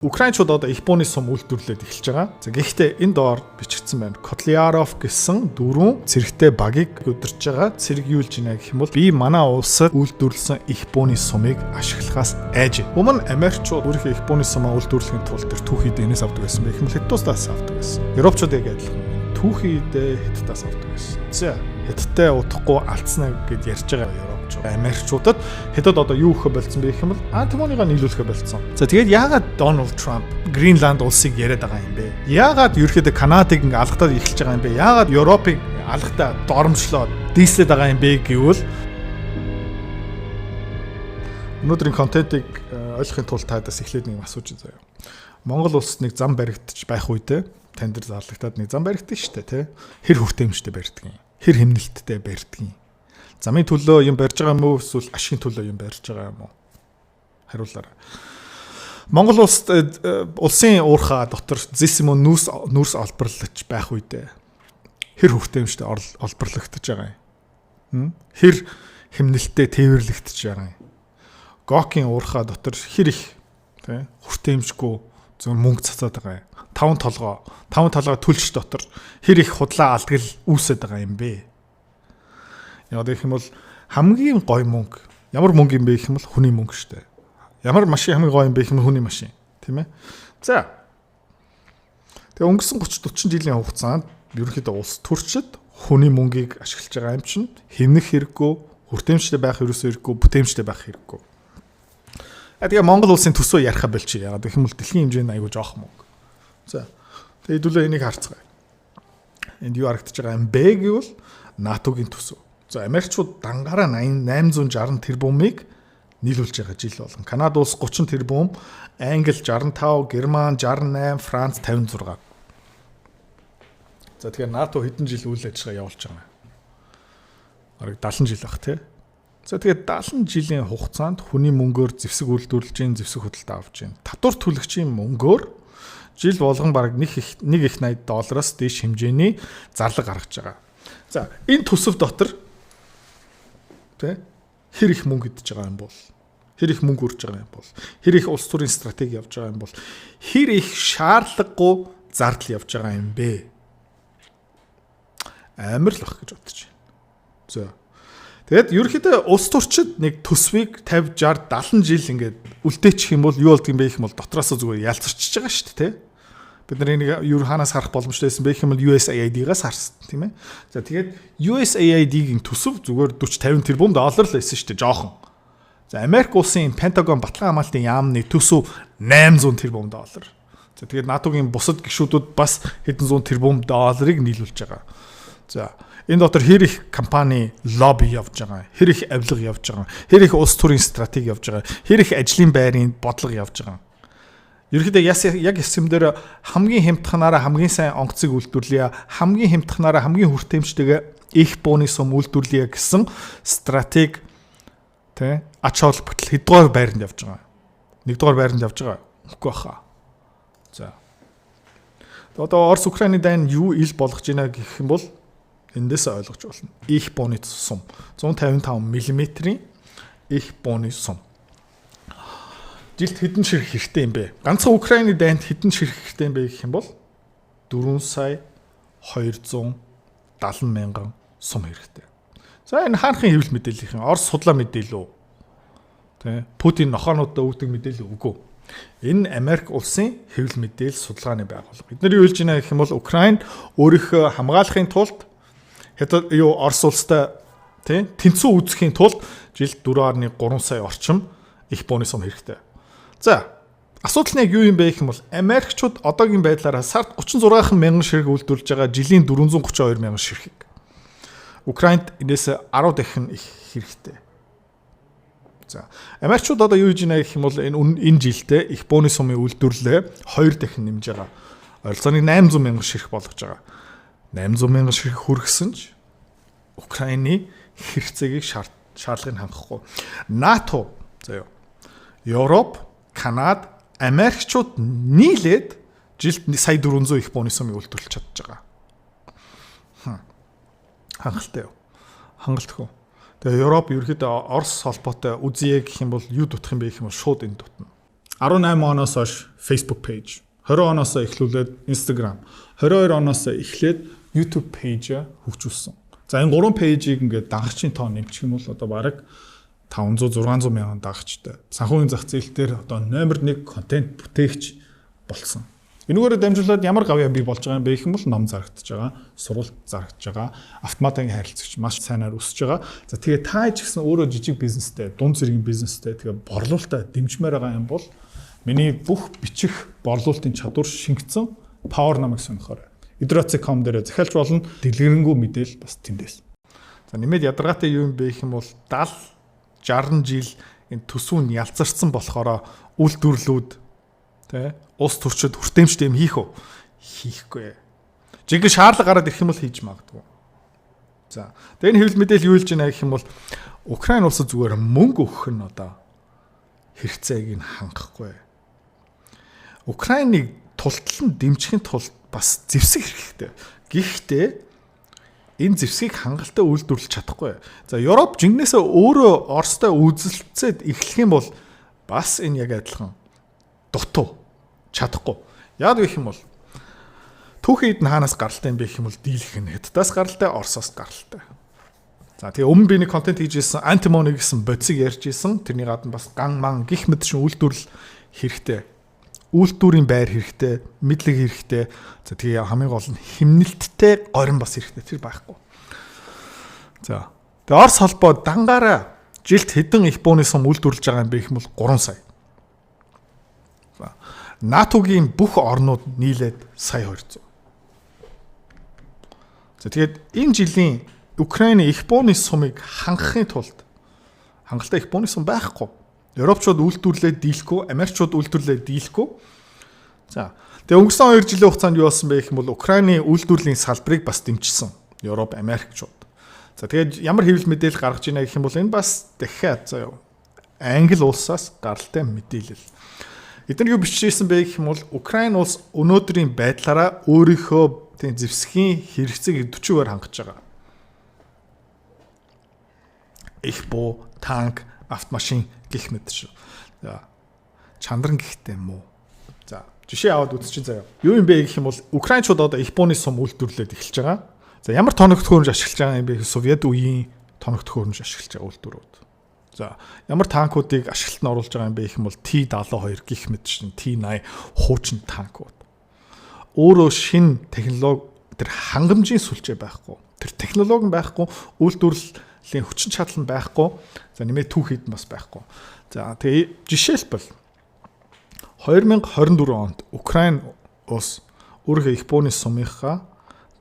Украинчууд одоо Японы сум үйлдвэрлээд эхэлж байгаа. За гэхдээ энэ доор бичигдсэн байна. Kotlyarov гэсэн дөрвөн цэрэгтэй багийг өдөрж байгаа. Цэрэг юу илж байна гэх юм бол би манай улсад үйлдвэрлэсэн Японы сумыг ашиглахаас айж. Өмнө Америкчууд өөрийнхөө Японы сумаа үйлдвэрлэхийн тулд тэр түүхийд энэс авдаг байсан байх юм бол Хятадаас авдаг байсан. Европчууд яг адилхан. Түүхийд Хятадаас авдаг байсан. За Хятадтай удахгүй алдснаа гэд ярьж байгаа Америкчуудад Хятад одоо юу өгөх болсон бэ гэх юм бол Антимоныгаа нийлүүлэх болсон. За тэгээд яагаад Дональд Трамп Гринланд улсыг яриад байгаа юм бэ? Яагаад ерөөхдөө Канадыг ингээ алгатаад эхэлж байгаа юм бэ? Яагаад Европыг алгатаа дормжлоод дийслээд байгаа юм бэ гэвэл өнөөдрийн контентыг ойлгохын тулд таадаас эхлээд нэг асууж заяа. Монгол улсад нэг зам баригдчих байх үедээ танд нар зарлагтаад нэг зам баригдсан шүү дээ, тэ? Хэр хүртээмжтэй барьдаг юм? Хэр хэмнэлттэй барьдаг юм? Замын төлөө юм барьж байгаа юм уу эсвэл ашигын төлөө юм барьж байгаа юм уу? Хариулаарай. Монгол улсын уурхаа дотор зэс юм уу нүрс олборлож байх үедээ хэр хүртээмжтэй олборлогдож байгаа юм? Хэр хэмнэлттэй тээвэрлэгдэж байгаа юм? Гокийн уурхаа дотор хэр их тий хүртээмжгүй зөв мөнгө цацаад байгаа юм? Таван толгой түлш дотор хэр их худлаа алдгал үүсэт байгаа юм бэ? Яг гэх юм бол хамгийн гоё мөнгө ямар мөнгө юм бэ гэх юм бол хүний мөнгө шүү дээ. Ямар машин хамгийн гоё юм бэ гэх юм бол хүний машин, тийм ээ. За. Тэгээ өнгөрсөн 30-40 жилийн хугацаанд ерөнхийдөө улс төрчид хүний мөнгийг ашиглаж байгаа юм чинь хэмнэх хэрэггүй, хүртээмжтэй байх ерөөсөө хэрэггүй, бүтээмжтэй байх хэрэггүй. Тэгээ Монгол улсын төсөө ярих болчих. Яг гэх юм бол дэлхийн хэмжээнд аягүй жоох мөнгө. За. Тэгээ хэдүүлээ энийг харцгаая. Энд юу харагдаж байгаа юм бэ гэвэл НАТОгийн төсөө. За Америкчууд дангаараа 860 тэрбумыг нийлүүлж байгаа жил болгон. Канада улс 30 тэрбум, Англи 65, Герман 68, Франц 56. За тэгэхээр НАТО хэдэн жил үйл ажиллагаа явуулж байгаа юм? Бараг 70 жил баг тий. За тэгээд 70 жилийн хугацаанд хүний мөнгөөр зэвсэг үйлдвэрлэж гин, зэвсэг худалдаа авч гин. Татвар төлөгчийн мөнгөөр жил болгон бараг $1 их $80 дээш хэмжээний зарлага гаргаж байгаа. За энэ төсөв дотор хэр их мөнгө идэж байгаа юм бол, хэр их мөнгө үрж байгаа юм бол, хэр их улс төрийн стратеги явж байгаа юм бол, хэр их шаардлагагүй зардал явж байгаа юм бэ? Амар л бах гэж бодож байна. За. Тэгээд ерөнхийдөө улс төрчид нэг төсвийг 50, 60, 70 жил ингээд үлдээчих юм бол юу болдго юм бэ гэх юм бол дотроосоо зүгээр ялцарчиж байгаа шүү дээ, тэ? Бид нар энийг юу ханаас харах боломжтойсэн бэ гэх юм бол USAID-гаас харсан тийм ээ. За тэгээд USAID-гийн төсөв зүгээр 40-50 тэрбум доллар л байсан шүү дээ, жоохон. За Америк улсын Пентагон баталгаа хамгаалтын яамны төсөв 800 тэрбум доллар. За тэгээд НАТОгийн бусад гишүүдүүд бас хэдэн зуун тэрбум долларыг нийлүүлж байгаа. За энэ дотор хэр их компани лобби явж байгаа, хэр их авилга явж байгаа, хэр их улс төрийн стратеги явж байгаа, хэр их ажлын байрын бодлого явж байгаа. Ерөнхийдөө яг эсэм дээр хамгийн хямдханаараа хамгийн сайн онгоцыг үйлдвэрлэе, хамгийн хямдханаараа хамгийн хүртээмжтэйгээ их бонус сум үйлдвэрлэе гэсэн стратеги тэ ач холбогдол хэдгээр байранд явж байгаа. Нэгдүгээр байранд явж байгаа. Үгүй баха. За. Одоо Орос Украины дайн юу ил болгож байна гэх юм бол эндээс ойлгож болно. Их бонус сум 155 мм-ийн их бонус сум. Жилд хэдэн ширхэг хэрэгтэй юм бэ? Ганцхан Украины дайнд хэдэн ширхэг хэрэгтэй юм бэ гэх юм бол 4,270,000 сум хэрэгтэй. За энэ хаанхын хэвлэл мэдээллийн Орос судлаа мэдээлэл үү? Тэ Путин нохоонуудаа өгдөг мэдээлэл үгүй. Энэ Америк улсын хэвлэл мэдээлэл судалгааны байгууллага. Бид нар юу хэлж байна гэх юм бол Украин өөрийнхөө хамгаалахын тулд Орос улстай тэнцүү үүсгэхийн тулд жилд 4.3 сая орчим их бонус сум хэрэгтэй. За, асуудал нь яг юу юм бэ гэх юм бол Америкчууд одоогийн байдлаараа сард 36,000 ширхэг үйлдвэрлэж байгаа жилийн 432,000 ширхэг. Украинд энэс 10 дахин их хэрэгтэй. За, Америкчууд одоо юу хийж байна гэх юм бол энэ жилдээ их бонус сумын үйлдвэрлэлээ 2 дахин нэмж байгаа. Ойролцоогоор 800,000 ширхэг болгож байгаа. 800,000 ширхэг хүргэсэн ч Украины хэрэгцээгийг шаардлагыг хангахгүй. НАТО, заяа. Европ, Канада, Америкчууд нийлээд жилд сая 400 их бонус сумыг үйлдвэрлэж чадж байгаа. Хангалттай юу? Хангалтгүй. Тэгээ Европ ерөөхдөө Орос холбоотой үзье гэх юм бол юу дутах юм бэ гэх юм бол шууд энэ дутна. 18 оноос хойш Facebook page, 20 оноос эхлүүлээд Instagram, 22 оноос эхлээд YouTube page хөгжүүлсэн. За энэ 3 пэйжийг ингээд дагагчийн тоо нэмчих юм бол одоо бараг 500-600 мянган дагагчтай. Санхүүгийн зах зээл дээр одоо номер 1 контент бүтээгч болсон. Энэгээр дамжуулаад ямар гавьяа бий болж байгаа юм бэ гэх юм бол ном зарагдаж байгаа, сургалт зарагдаж байгаа, автоматын харилцагч маш сайнаар өсөж байгаа. За тэгээ та ч гэсэн өөрөө жижиг бизнестэй, дунд зэргийн бизнестэй тэгээ борлуулалтаа дэмжмээр байгаа юм бол миний бүх бичих борлуулалтын чадвар шингэсэн Power намайг сонирхоорой. Idrots.com дээр захиалж болно. Дэлгэрэнгүй мэдээл бас тэндээс. За нэмээд ядаргаатай юу юм бэ гэх юм бол 70-60 жил энэ төсвүүн ялцарсан болохоор үйлдвэрлэлүүд тэ ус төрчид хүртээмжтэй юм хийх үү? Хийхгүй. Жинхэнэ шаардлага гараад ирэх юм бол хийж магадгүй. За тэгээ энэ хэвлэл мэдээлэл юу хэлж байна гэх юм бол Украин улсад зүгээр мөнгө өгөх нь одоо хэрэгцээг нь хангахгүй. Украиныг тултлан дэмжихийн тулд бас зэвсэг хэрэгтэй. Гэхдээ энэ зэвсгийг хангалттай үйлдвэрлэж чадахгүй. За Европ жингнээсээ өөрөө Оростой үзэлцээд эхлэх юм бол бас энэ яг адилхан дутуу чадахгүй. Яг гэх юм бол түүхийд нь хаанаас гаралтай юм бэ гэх юм бол дийлэх нь Хятадаас гаралтай, Оросоос гаралтай. За тэгээ өмнө би нэг контент хийж ирсэн антимони гэсэн бодисыг ярьж ирсэн. Тэрний гадна бас ган ман гих мэт шин үйлдвэрлэл хэрэгтэй. Үйлдвэрийн байр хэрэгтэй, мэдлэг хэрэгтэй. За тэгээ хамгийн гол нь химнэлттэй горин бас хэрэгтэй. Тэр байхгүй. За. Тэгээ Орос холбоо дангаараа жилд хэдэн их бууны сум үйлдвэрлэж байгаа юм бэ гэх юм бол 3 сая. За. НАТО-гийн бүх орнууд нийлээд сая 200. За тэгээд энэ жилийн Украины их бууны сумыг хангахын тулд хангалттай их бууны сум байхгүй. Европчууд үйлдвэрлэлээ дийлэхгүй, Америкчууд үйлдвэрлэлээ дийлэхгүй. За. Тэгээ өнгөрсөн 2 жилийн хугацаанд юу болсон бэ гэх юм бол Украины үйлдвэрлэлийн салбарыг бас дэмжсэн. Европ, Америкчууд. За тэгээд ямар хэвлэл мэдээлэл гаргаж ийна гэх юм бол энэ бас дахиад заяа Англи улсаас гаралтай мэдээлэл. Эдгээр юу бичижсэн бэ гэх юм бол Украин улс өнөөдрийн байдлаараа өөрийнхөө тийм зэвсгийн хэрэгцээг 40%-аар хангаж байгаа. Их буу, танк, автомашин гэх мэт шүү. За. Чандран гихтэй юм уу? За, жишээ аваад үзчихин заяа. Юу юм бэ гэх юм бол Украинчууд одоо их бууны сум үйлдвэрлээд эхэлж байгаа. За, ямар тоног төхөөрөмж ашиглаж байгаа юм бэ? Совет үеийн тоног төхөөрөмж ашиглаж байгаа үйлдвэрүүд. За, ямар танкуудыг ашиглалтанд оруулж байгаа юм бэ гэх юм бол T-72 гэх мэт шин T-80 хуучин танкууд. Өөрөө шин технологи тэр хангамжийн сүлжээ байхгүй. Тэр технологи байхгүй, үйлдвэрлэлийн хүчин чадал нь байхгүй. За нэмээд түүхийд нь бас байхгүй. За тэгээ жишээлбэл 2024 онд Украин улс өөрийнхөө их бууны сумынхаа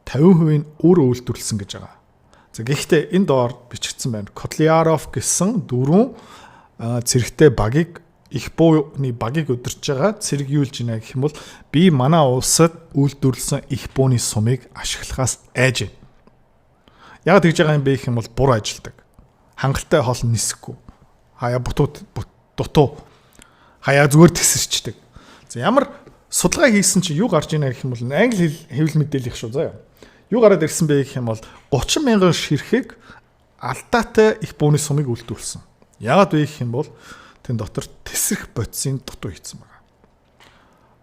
50% нь өөрөө үйлдвэрлэсэн гэж байгаа. За гэхдээ энэ доор бичигдсэн байна. Kotlяров гэсэн 4 цэрэгтэй багийг их бууны багийг удирж байгаа цэрэг юу гэж байна гэх юм бол би манай улсад үйлдвэрлэсэн их бууны сумыг ашиглахаас айж байна. Яг тэгж байгаа юм бэ гэх юм бол бур ажилдаг. Хангалттай хоол нисэхгүй. Хаяа дутуу. Хаяа зүгээр тесэрчдэг. За ямар судалгаа хийсэн чи юу гарч ийна гэх юм бол англи хэвлэл мэдээлэл их шүү заяа. Юу гараад ирсэн бэ гэх юм бол 30 мянган ширхэг алдаатай их бууны сумыг үйлдвэрлэсэн. Яагаад вэ гэх юм бол тэн дотор тесрэх бодисын дутуу хийсэн байна.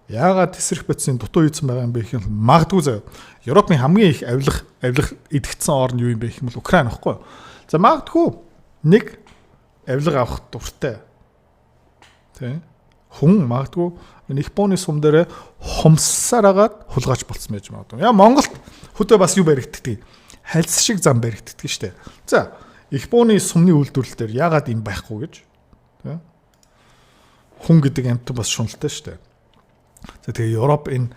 Яагаад тесрэх бодисын дутуу хийсэн байгаа юм бэ гэх юм магадгүй заяа. Европын хамгийн их авилах идэгдсэн орн юу юм бэ гэх юм бол Украин аахгүй юу? За магадгүй нэг авилга авах дуртай. Тэ? Хүн магадгүй их бууны сум дээр хумсаар агаад хулгайч болцсон байж магадгүй. Яа Монголд хөдөө бас юу баригддаг? Хальс шиг зам баригддаг штэ. За их бууны сумны үйлдвэрлэл дээр яагаад юм байхгүй гэж. Тэ? Хүн гэдэг амьтан бас шуналтай штэ. За тэгээ Европ энэ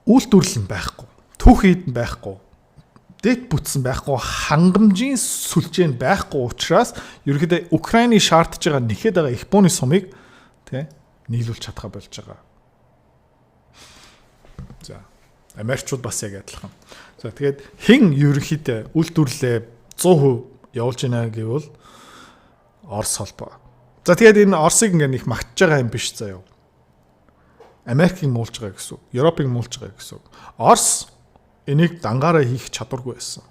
үйлдвэрлэл нь байхгүй. Түүхийд нь байхгүй. Дэт бүтсэн байхгүй, хангамжийн сүлжээ нь байхгүй учраас ерөнхийдөө Украины шаардж байгаа нэхэд байгаа их бууны сумыг тэ нийлүүлж чадхаа болж байгаа. За Америкчууд бас яг адилхан. За тэгээд хэн ерөнхийдөө үйлдвэрлэлээ 100% явуулж байна гэвэл Орос холбоо. За тэгээд энэ Оросыг ингээд их магтаж байгаа юм биш заяа. Америкийг муулж байгаа гэсэн үг. Европыг муулж байгаа гэсэн үг. Орос энийг дангаараа хийх чадваргүй байсан.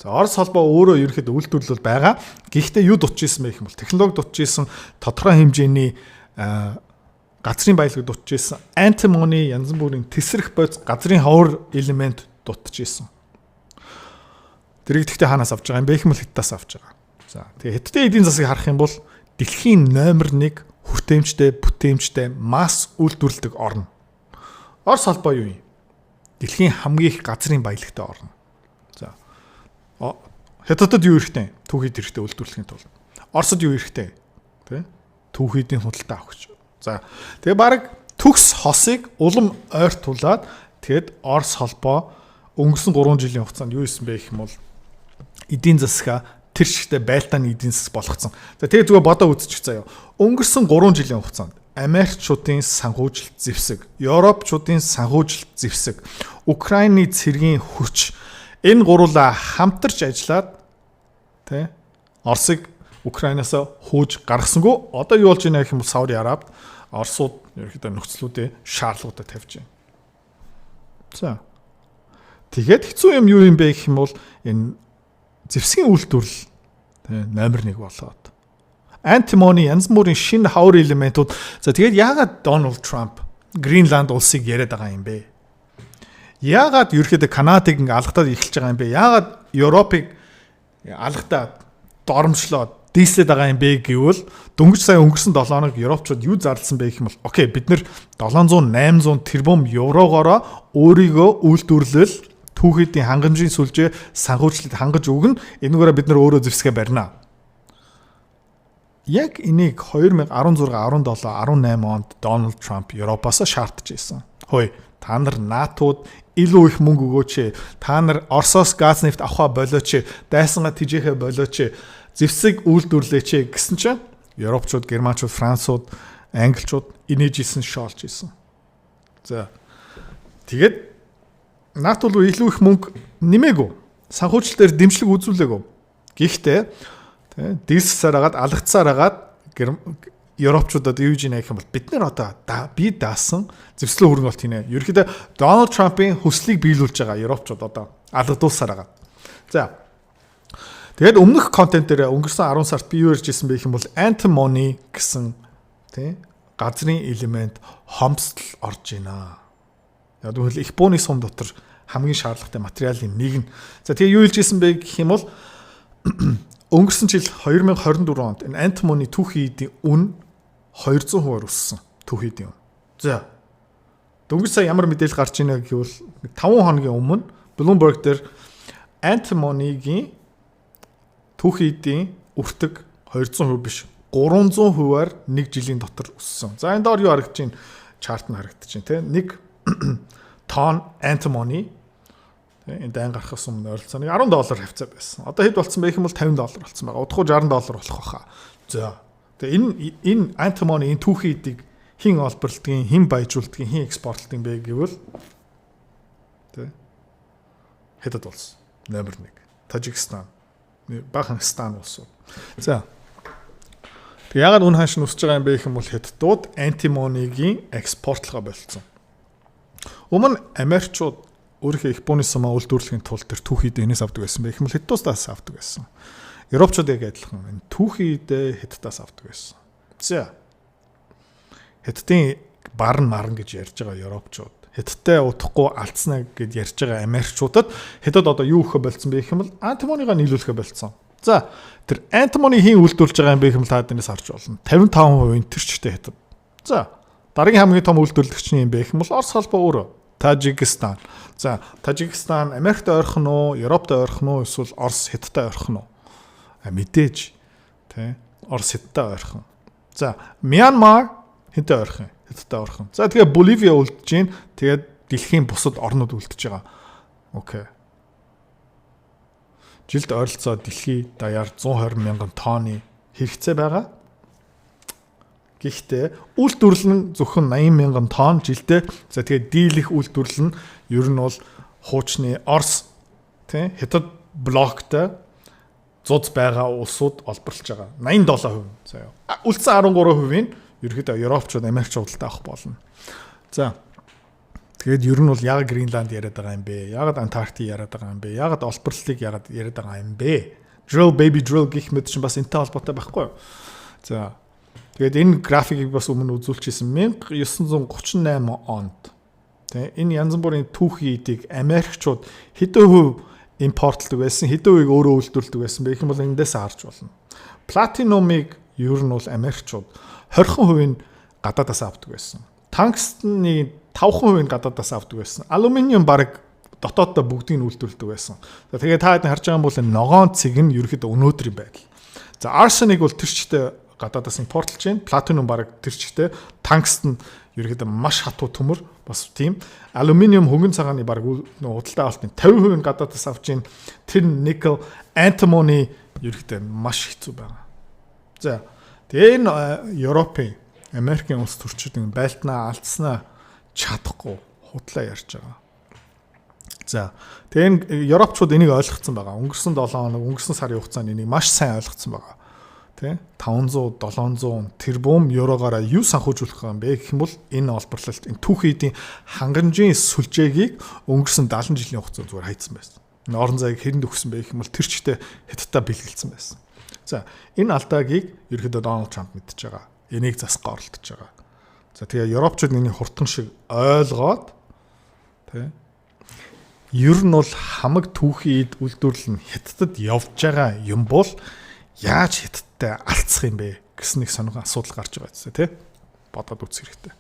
За Орос холбоо өөрөө ерөөхдөө үйлдвэрлэл байгаа. Гэхдээ юу дутчихсан бэ гэх юм бол технологи дутчихсан тодорхой хэмжээний газрын баялаг дутчихсан. Antimony янз бүрийн тесрэх бодис газрын ховор элемент дутчихсан. Тэрийг тэгтээ хаанаас авч байгаа юм бэ? Ихмэл Хятадаас авч байгаа. За тэгээ Хятадын эдийн засгийг харах юм бол дэлхийн номер 1 бүтээмжтэй масс үйлдвэрлэдэг орн. Орос холбоо юу юм? Дэлхийн хамгийн их газрын баялагтай орн. За. Хятадд юу хэрэгтэй? Түүхийд хэрэгтэй үйлдвэрлэхийн тулд. Оросд юу хэрэгтэй? Тэ? Түүхийдийн худалдаа авахч. За. Тэгээ баг төгс хосыг улам ойртуулад тэгэд Орос холбоо өнгөрсөн 3 жилийн хугацаанд юу исэн бэ гэх юм бол эдийн засгаа тэр шигтэй байлдааны эдийн засаг болгоцсон. За тэгээ зүгээр бодоо үзчих заяа. Өнгөрсөн 3 жилийн хугацаанд Америкчуудын санхүүжилт зэвсэг, Европчуудын санхүүжилт зэвсэг, Украины цэргийн хүч энэ гурлаа хамтарч ажиллаад тэ Оросыг Украинаас хөөж гаргасангүй. Одоо юу болж байна гэх юм бол Сауди Арабид Оросууд ерөөхдөө нөхцлүүдээ шаардлагуудад тавьж байна. За. Тэгээд хэцүү юм юу юм бэ гэх юм бол энэ зэвсгийн үйлдвэрлэл номер 1 болоод Antimony янз бүрийн шинэ хавар элементүүд. За тэгээд яагаад Дональд Трамп Гринланд улсыг яриад байгаа юм бэ? Яагаад ерөөхдөө Канадыг ингээ алгатаад эхэлж байгаа юм бэ? Яагаад Европыг алгатаад доромжлоод дийслээд байгаа юм бэ гэвэл дөнгөж сая өнгөрсөн 7 хоног Европчууд юу зарласан бэ гэх юм бол окей бид нэр 700-800 тэрбум еврогоороо өөрийгөө үйлдвэрлэл түүхийдийн хангамжийн сүлжээ санхүүжилт хангаж өгнө. Энүүгээрээ бид нар өөрөө зэвсгээ барина. Яг энийг 2016, 17, 18 онд Дональд Трамп Европоос шаардж ирсэн. Хөөе, та нар НАТОд илүү их мөнгө өгөөч. Та нар Оросоос газ нефть авахаа болооч. Дайсангаа тижээхэ болооч. Зэвсэг үйлдвэрлээч гэсэн чинь Европчууд, Германчууд, Францууд, Англичууд инээжсэн шоолж ирсэн. За. Тэгээд НАТО руу илүү их мөнгө нэмээгүй. Санхүүжилтээр дэмжлэг үзүүлээгүй. Гэхдээ дийссээр хагаад алгацсаар хагаад Европчуудад юу гэж нэх юм бол бид нар одоо би даасан зэвслэн хөрөнгө олт хийнэ. Ерөнхийдөө Дональд Трампын хүслийг биелүүлж байгаа Европчууд одоо алгадуулсаар байгаа. За. Тэгээд өмнөх контент дээр өнгөрсөн 10 сард би юу ярьж ирсэн бэ гэх юм бол Antimony гэсэн тий газрын элемент хомсдол орж байна. Яг тэгвэл Японы сум дотор хамгийн шаардлагатай материалын нэг нь. За тэгээ юу хэлж ирсэн бэ гэх юм бол өнгөрсөн жил 2024 онд энэ Antimony түүхийдийн үн 200% өссөн. Түүхийдийн үн. За. Дөнгөж сая ямар мэдээлэл гарч ийнэ гэвэл 5 хоногийн өмнө Bloomberg дээр Antimony-гийн түүхийдийн өртөг 200% биш 300%-аар нэг жилийн дотор өссөн. За энэ доор юу харагдаж байна? Чарт нь харагдаж байна, тийм. 1 тонн Antimony энэ дан гарахаас өмнө ойролцоогоор $10 хавцаа байсан. Одоо хэд болсон бэ гэх юм бол $50 болсон байгаа. Удахгүй $60 болох байхаа. За. Тэгээ энэ Antimony энэ түүхийдийг хэн олборлдгийг, хэн баяжуулдгийг, хэн экспортлдгийг бэ гэвэл тэ Хятад улс номер 1. Тажикстан, Баханстан улсууд. За. Тэг ягаад үн ханш нүсэж байгаа юм бэ гэх юм бол Хятадууд Antimony-гийн экспортлогоо болцсон. Өмнө Америкчууд өөрийнхөө Японы сумаа үйлдвэрлэхийн тулд тэр түүхийд энэс авдаг байсан байх юм бол Хятадаас авдаг байсан. Европчууд яг адилхан энэ түүхийд Хятадаас авдаг байсан. За. Хятадын барн марн гэж ярьж байгаа Европчууд. Хятадтай удахгүй алдснаа гэж ярьж байгаа Америкчуудад Хятад одоо юу өгөх болцсон бэ гэх юм бол Antimony-га нийлүүлэх болцсон. За. Тэр Antimony хийн үйлдвэрлэж байгаа юм бэ гэх юм бол та эднээс харж болно. 55% энтерчтэй Хятад. За. Дараагийн хамгийн том үйлдвэрлэгч нь юм бэ гэх юм бол Орос холбоо өөрөө. Тажикстан. За, Тажикстан Америкт ойрхон уу, Европт ойрхон уу, эсвэл Орос Хятадтай ойрхон уу? Мэдээж тий. Орос Хятадтай ойрхон. За, Мянмар хэнтэй ойрхон? Хятадтай ойрхон. За, тэгээ Боливия үлдэж гин. Тэгээд дэлхийн бусад орнууд үлдэж байгаа. Окей. Жилд ойролцоо дэлхий даяар 120 мянган тонны хэрэгцээ байгаа. Гэхдээ үйлдвэрлэл нь зөвхөн 80 мянган тонн жилдээ. За тэгээд дийлэх үйлдвэрлэл нь ер нь бол хуучны Орос тий Хятад блоктой зуз байгаа улсууд олборлож байгаа. 87%. За үлдсэн 13%-ийг ерөөхдөө Европчууд, Америкчууд авах болно. За тэгээд ер нь бол яг Гринланд яриад байгаа юм бэ? Яг Антарктик яриад байгаа юм бэ? Яг олборлолыг яг яриад байгаа юм бэ? Drill baby drill гэх мэт чинь бас энэтэй холбоотой байхгүй юу? За Тэгээд энэ графикийг бас өмнө үзүүлчихсэн 1938 онд. Тэ энэ янз бүрийн түүхий эдийг Америкчууд хэдэн хувь импортлдог байсан, хэдэн хувийг өөрөө үйлдвэрлэдэг байсан бэ гэх юм бол эндээс харж болно. Платинумыг ер нь бол Америкчууд 20% гадаадаас авдаг байсан. Тангстны 5% гадаадаас авдаг байсан. Алюминиум баг дотооддоо бүгдийг нь үйлдвэрлэдэг байсан. Тэгээд та хэд харж байгаа юм бол ногоон цэг нь ерөөхдөө өнөөдрийн байдал. За арсеник бол тэр чигтээ гадаадаас импортлж байна. Платинум баг тэр чигтээ, тангстен ерөөхдөө маш хатуу төмөр бас тийм. Алюминиум хөнгөн цагааны баг худалдаа авалтын 50% гадаадаас авч байна. Тэр никел, антимони ерөөхдөө маш хэцүү байгаа. За тэгээ энэ Европын, Америкийн улс төрчид ингэ байлтнаа алдснаа чадахгүй худлаа ярьж байгаа. За тэгээ Европчууд энийг ойлгоцсон байгаа. Өнгөрсөн 7 хоног, өнгөрсөн сарын хугацаанд энийг маш сайн ойлгоцсон байгаа. Тэ 500, 700 тэрбум еврогоороо юу санхүүжүүлэх юм бэ гэх юм бол энэ олборлолт, энэ түүхийдийн хангамжийн сүлжээгийг өнгөрсөн 70 жилийн хугацаанд зүгээр хайцсан байсан. Орон зайг хэрэнд өгсөн бэ гэх юм бол тэр чигтээ Хятадтай бэлгэлсэн байсан. За энэ алдаагийг ерөөдөө Дональд Трамп мэдчихэж байгаа. Энийг засах оролдож байгаа. За тэгээ Европчууд энийг хурдан шиг ойлгоод тэ ер нь бол хамаг түүхийд үйлдвэрлэл нь Хятадд явж байгаа юм бол яаж Хятадтай алдах юм бэ гэсэн нэг сонирхол асуудал гарч байгаа зү тэ бодоод үзэх хэрэгтэй.